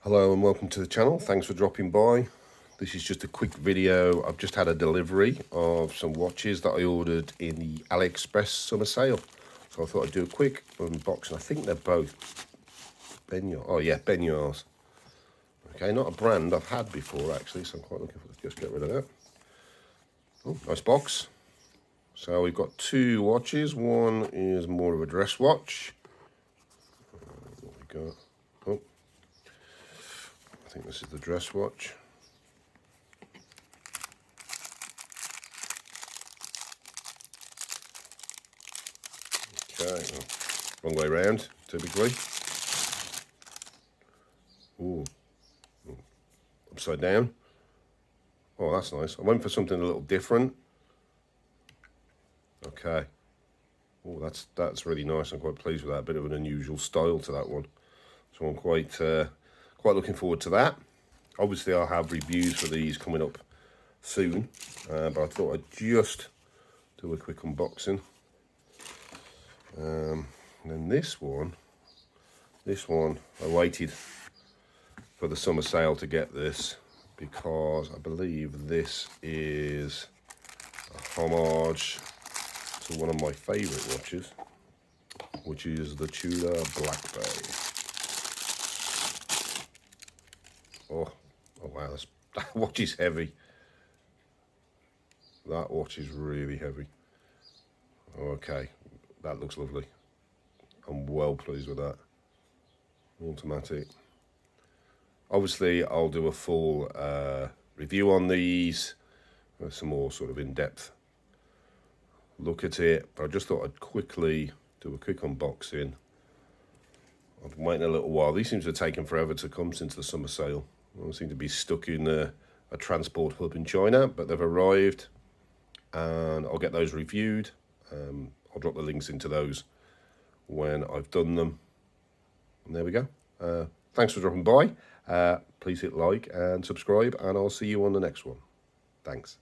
Hello and welcome to the channel. Thanks for dropping by. This is just a quick video. I've just had a delivery of some watches that I ordered in the AliExpress Summer Sale. So I thought I'd do a quick unboxing. I think they're both BENYAR. Oh yeah, BENYARs. Okay, not a brand I've had before actually, so I'm quite looking for. Let's just get rid of that. Oh, nice box. So we've got two watches. One is more of a dress watch. What we got? Oh, I think this is the dress watch. Okay, wrong way round, typically. Ooh, upside down. Oh, that's nice. I went for something a little different. Okay. Oh, that's really nice. I'm quite pleased with that. A bit of an unusual style to that one. So I'm quite looking forward to that. Obviously, I'll have reviews for these coming up soon, but I thought I'd just do a quick unboxing. And then this one, I waited for the summer sale to get this because I believe this is a homage to one of my favourite watches, which is the Tudor Black Bay. Oh wow, that watch is heavy. That watch is really heavy. Okay, that looks lovely. I'm well pleased with that. Automatic. Obviously, I'll do a full review on these, some more sort of in-depth look at it. But I just thought I'd quickly do a quick unboxing. I've been waiting a little while. These seem to have taken forever to come since the summer sale. I seem to be stuck in a transport hub in China, but they've arrived, and I'll get those reviewed. I'll drop the links into those when I've done them. And there we go. Thanks for dropping by. Please hit like and subscribe, and I'll see you on the next one. Thanks.